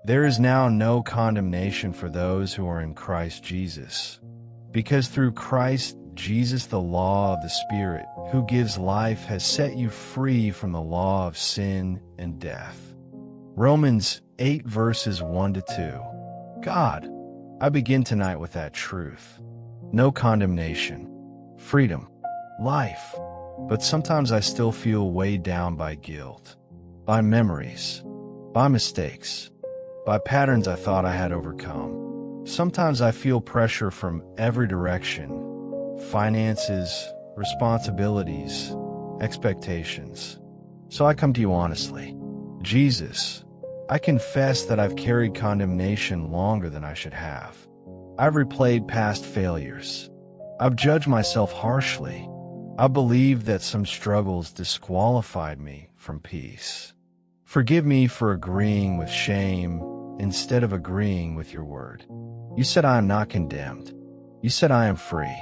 There is now no condemnation for those who are in Christ Jesus. Because through Christ Jesus, the law of the Spirit, who gives life, has set you free from the law of sin and death. Romans 8 verses 1 to 2. God, I begin tonight with that truth. No condemnation, freedom, life. But sometimes I still feel weighed down by guilt, by memories, by mistakes, by patterns I thought I had overcome. Sometimes I feel pressure from every direction: finances, responsibilities, expectations. So I come to you honestly. Jesus, I confess that I've carried condemnation longer than I should have. I've replayed past failures. I've judged myself harshly. I believe that some struggles disqualified me from peace. Forgive me for agreeing with shame instead of agreeing with your word. You said I am not condemned. You said I am free.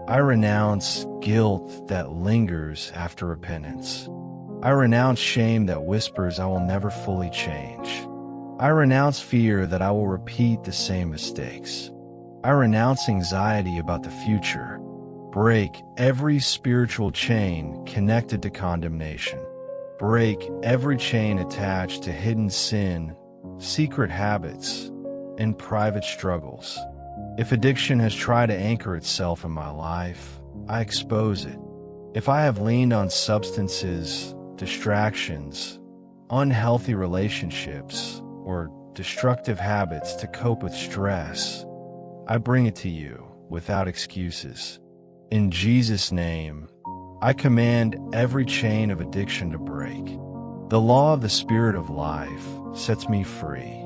I renounce guilt that lingers after repentance. I renounce shame that whispers I will never fully change. I renounce fear that I will repeat the same mistakes. I renounce anxiety about the future. Break every spiritual chain connected to condemnation. Break every chain attached to hidden sin, secret habits, and private struggles. If addiction has tried to anchor itself in my life, I expose it. If I have leaned on substances, distractions, unhealthy relationships, or destructive habits to cope with stress, I bring it to you without excuses. In Jesus' name, I command every chain of addiction to break. The law of the Spirit of life sets me free.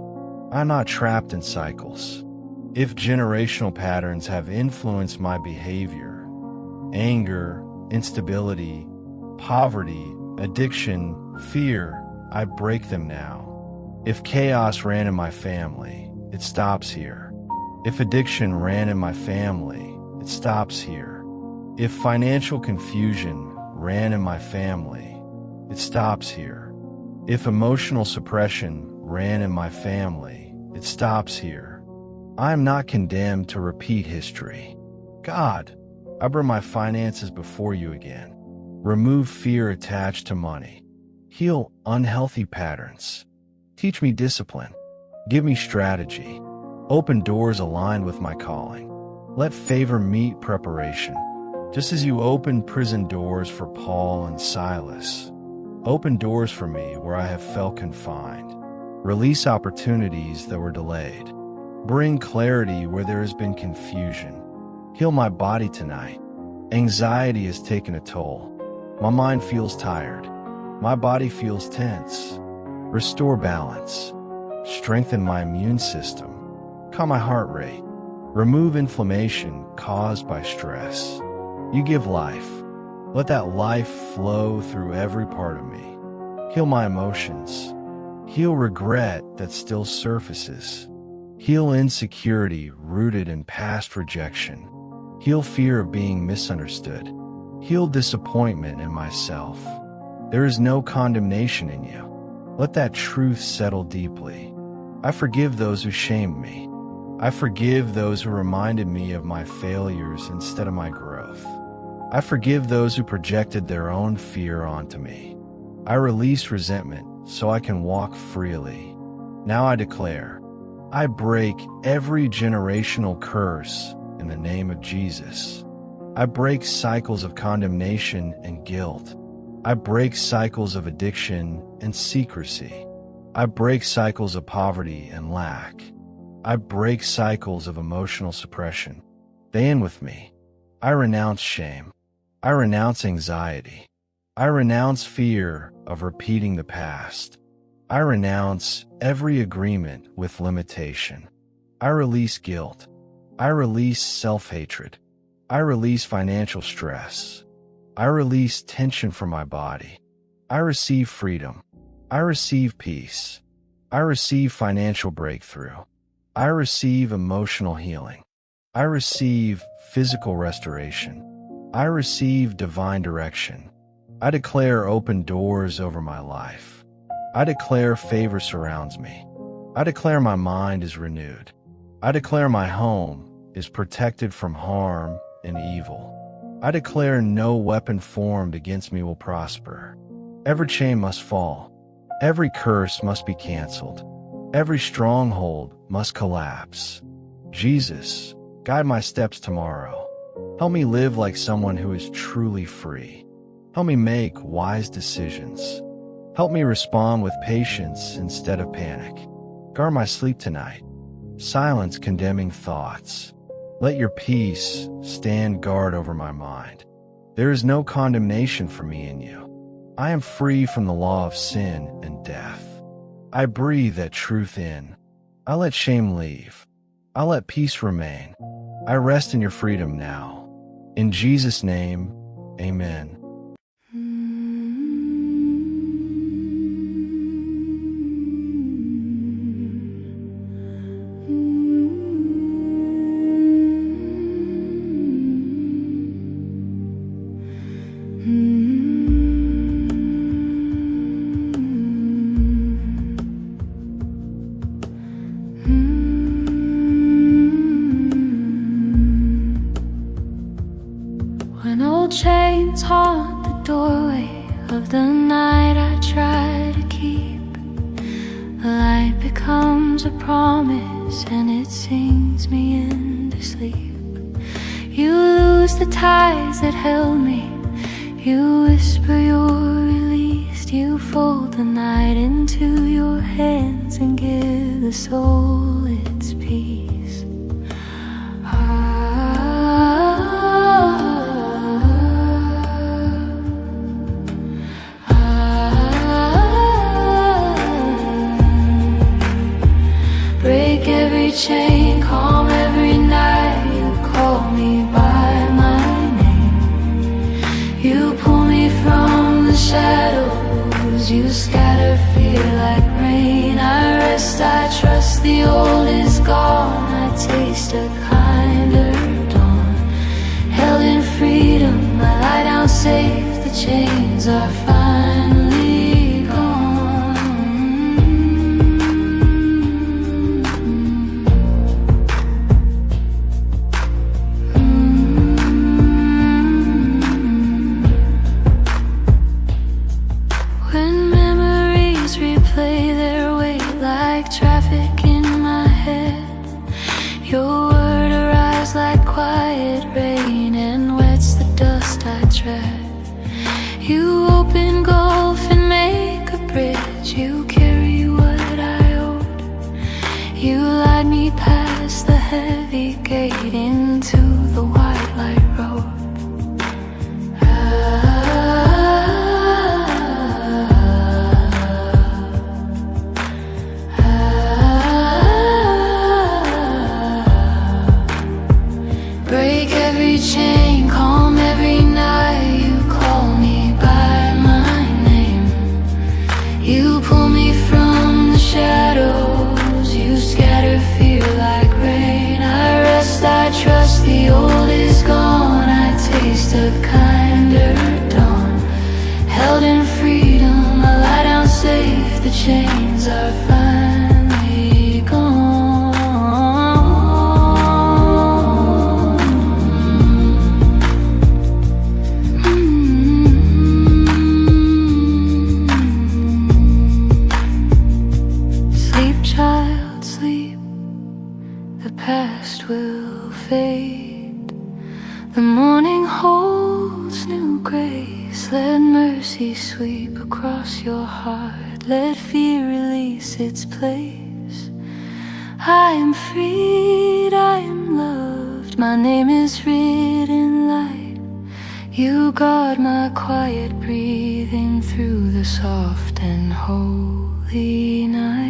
I'm not trapped in cycles. If generational patterns have influenced my behavior, anger, instability, poverty, addiction, fear, I break them now. If chaos ran in my family, it stops here. If addiction ran in my family, it stops here. If financial confusion ran in my family, it stops here. If emotional suppression ran in my family, it stops here. I am not condemned to repeat history. God, I bring my finances before you again. Remove fear attached to money. Heal unhealthy patterns. Teach me discipline. Give me strategy. Open doors aligned with my calling. Let favor meet preparation. Just as you opened prison doors for Paul and Silas, open doors for me where I have felt confined. Release opportunities that were delayed. Bring clarity where there has been confusion. Heal my body tonight. Anxiety has taken a toll. My mind feels tired. My body feels tense. Restore balance. Strengthen my immune system. Calm my heart rate. Remove inflammation caused by stress. You give life. Let that life flow through every part of me. Heal my emotions. Heal regret that still surfaces. Heal insecurity rooted in past rejection. Heal fear of being misunderstood. Heal disappointment in myself. There is no condemnation in you. Let that truth settle deeply. I forgive those who shamed me. I forgive those who reminded me of my failures instead of my growth. I forgive those who projected their own fear onto me. I release resentment so I can walk freely. Now I declare, I break every generational curse in the name of Jesus. I break cycles of condemnation and guilt. I break cycles of addiction and secrecy. I break cycles of poverty and lack. I break cycles of emotional suppression. They end with me. I renounce shame. I renounce anxiety. I renounce fear of repeating the past. I renounce every agreement with limitation. I release guilt. I release self-hatred. I release financial stress. I release tension from my body. I receive freedom. I receive peace. I receive financial breakthrough. I receive emotional healing. I receive physical restoration. I receive divine direction. I declare open doors over my life. I declare favor surrounds me. I declare my mind is renewed. I declare my home is protected from harm and evil. I declare no weapon formed against me will prosper. Every chain must fall. Every curse must be canceled. Every stronghold must collapse. Jesus, guide my steps tomorrow. Help me live like someone who is truly free. Help me make wise decisions. Help me respond with patience instead of panic. Guard my sleep tonight. Silence condemning thoughts. Let your peace stand guard over my mind. There is no condemnation for me in you. I am free from the law of sin and death. I breathe that truth in. I let shame leave. I let peace remain. I rest in your freedom now. In Jesus' name, amen. When old chains haunt the doorway of the night I try to keep, the light becomes a promise and it sings me into sleep. You lose the ties that held me, you whisper you're released. You fold the night into your hands and give the soul its peace. Break every chain, calm every night. You call me by my name. You pull me from the shadows. You scatter fear like rain. I rest, I trust the old is gone. I taste a kinder dawn. Held in freedom, I lie down safe. The chains are finally gone. Replay their weight like traffic in my head. Your word arrives like quiet rain and wets the dust I tread. You open gulf and make a bridge. You carry what I owed. You light me past the heavy gate into the white light road. Break every chain, calm every night. You call me by my name. You pull me from the shadows. You scatter fear like rain. I rest, I trust the old is gone. I taste a kinder dawn. Held in freedom, I lie down safe. The chains are finally gone. Child, sleep, the past will fade. The morning holds new grace. Let mercy sweep across your heart. Let fear release its place. I am freed, I am loved. My name is written in light. You guard my quiet breathing through the soft and holy night.